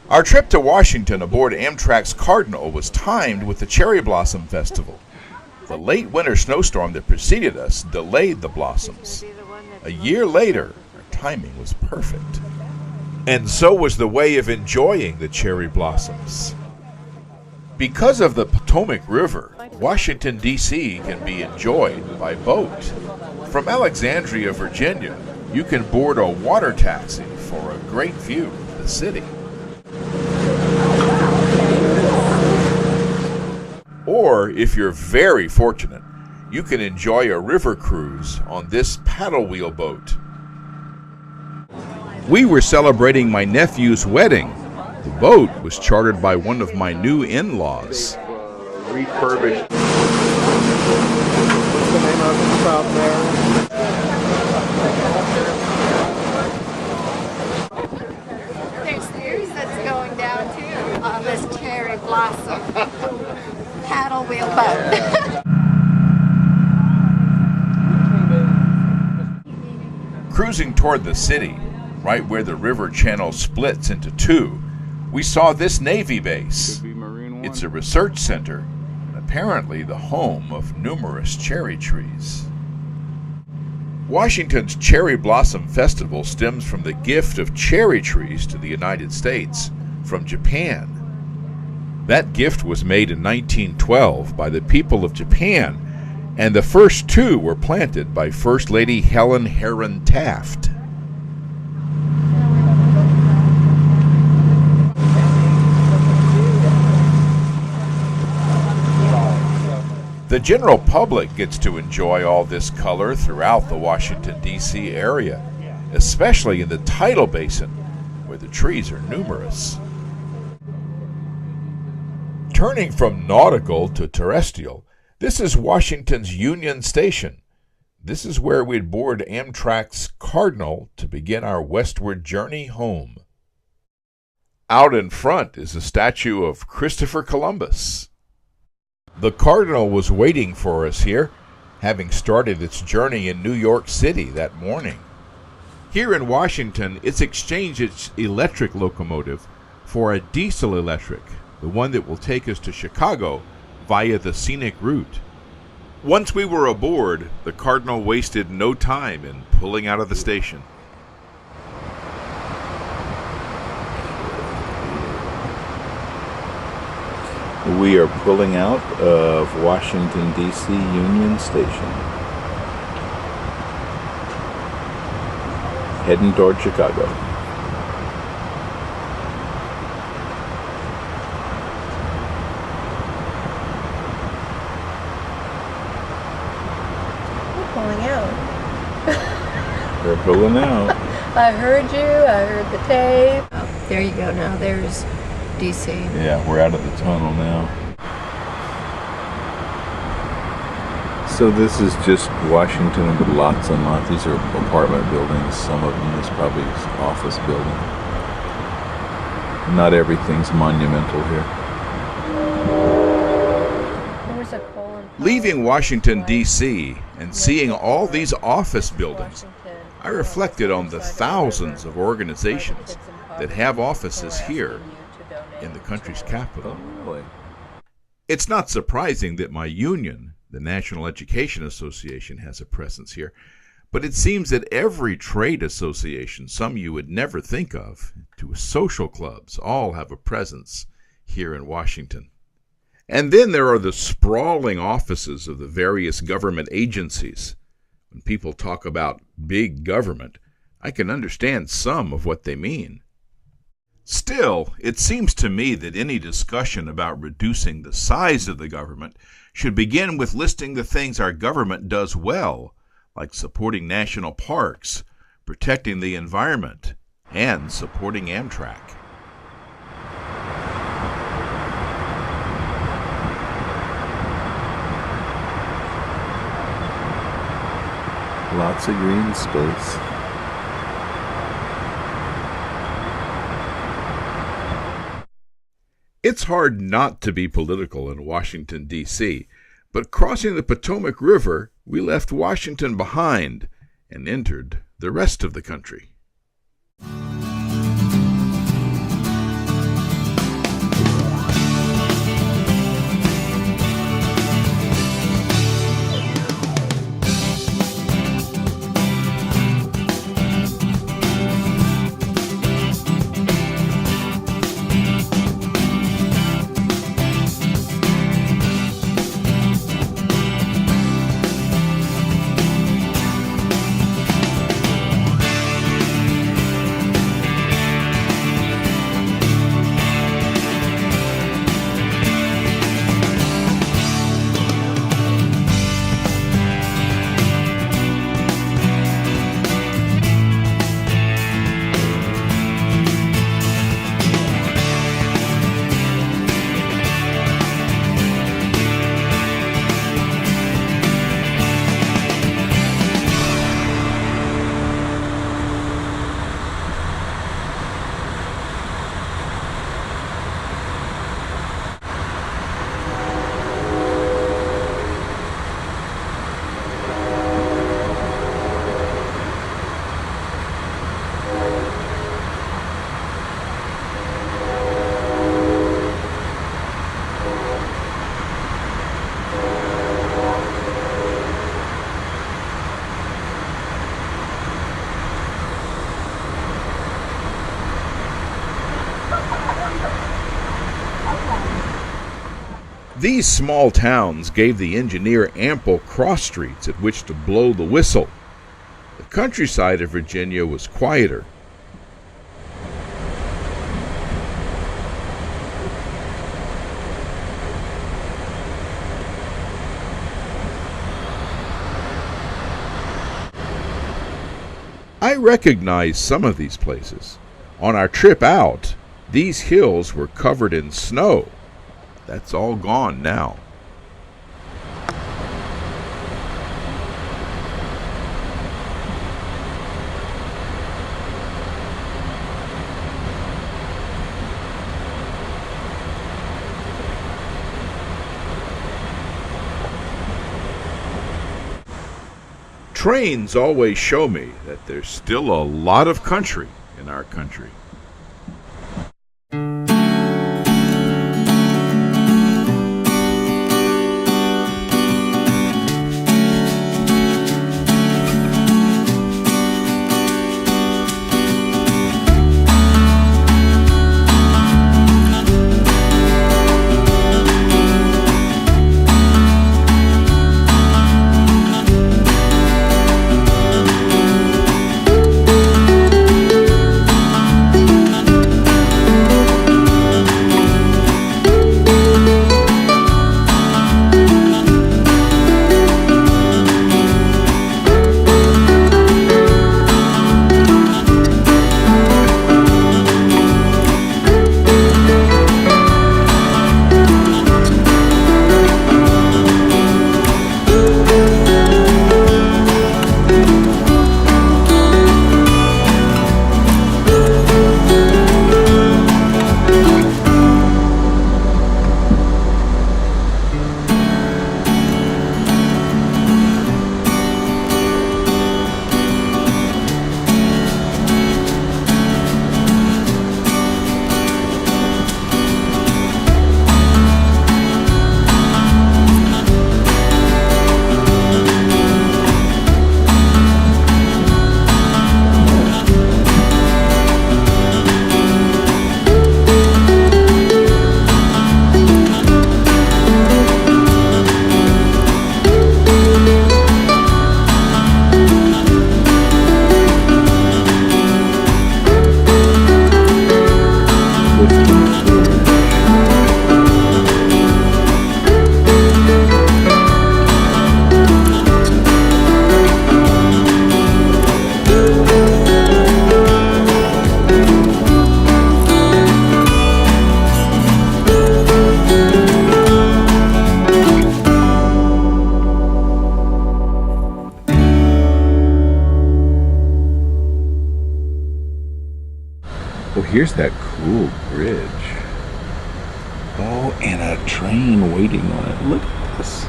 Our trip to Washington aboard Amtrak's Cardinal was timed with the Cherry Blossom Festival. The late winter snowstorm that preceded us delayed the blossoms. A year later, our timing was perfect. And so was the way of enjoying the cherry blossoms. Because of the Potomac River, Washington, D.C. can be enjoyed by boat. From Alexandria, Virginia, you can board a water taxi for a great view of the city. Or, if you're very fortunate, you can enjoy a river cruise on this paddle wheel boat. We were celebrating my nephew's wedding. The boat was chartered by one of my new in-laws. Refurbished. What's the name of the stop there? There's news that's going down too on this cherry blossom paddle wheel boat. Cruising toward the city, right where the river channel splits into two, we saw this Navy base. It's a research center and apparently the home of numerous cherry trees. Washington's Cherry Blossom Festival stems from the gift of cherry trees to the United States from Japan. That gift was made in 1912 by the people of Japan, and the first two were planted by First Lady Helen Herron Taft. The general public gets to enjoy all this color throughout the Washington, D.C. area, especially in the tidal basin, where the trees are numerous. Turning from nautical to terrestrial, this is Washington's Union Station. This is where we'd board Amtrak's Cardinal to begin our westward journey home. Out in front is a statue of Christopher Columbus. The Cardinal was waiting for us here, having started its journey in New York City that morning. Here in Washington, it's exchanged its electric locomotive for a diesel electric, the one that will take us to Chicago via the scenic route. Once we were aboard, the Cardinal wasted no time in pulling out of the station. We are pulling out of Washington, D.C. Union Station, heading toward Chicago. We're pulling out. They're pulling out. I heard you, I heard the tape. Oh, there you go now, there's DC. Yeah, we're out of the tunnel now. So this is just Washington with lots and lots. These are apartment buildings. Some of them is probably an office building. Not everything's monumental here. There's a colon. Leaving Washington, D.C., and seeing all these office buildings, I reflected on the thousands of organizations that have offices here in the country's capital. Really? It's not surprising that my union, the National Education Association, has a presence here, but it seems that every trade association, some you would never think of, to social clubs, all have a presence here in Washington. And then there are the sprawling offices of the various government agencies. When people talk about big government, I can understand some of what they mean. Still, it seems to me that any discussion about reducing the size of the government should begin with listing the things our government does well, like supporting national parks, protecting the environment, and supporting Amtrak. Lots of green space. It's hard not to be political in Washington, D.C., but crossing the Potomac River, we left Washington behind and entered the rest of the country. These small towns gave the engineer ample cross streets at which to blow the whistle. The countryside of Virginia was quieter. I recognize some of these places. On our trip out, these hills were covered in snow. That's all gone now. Trains always show me that there's still a lot of country in our country. Oh, here's that cool bridge. Oh, and a train waiting on it. Look at this.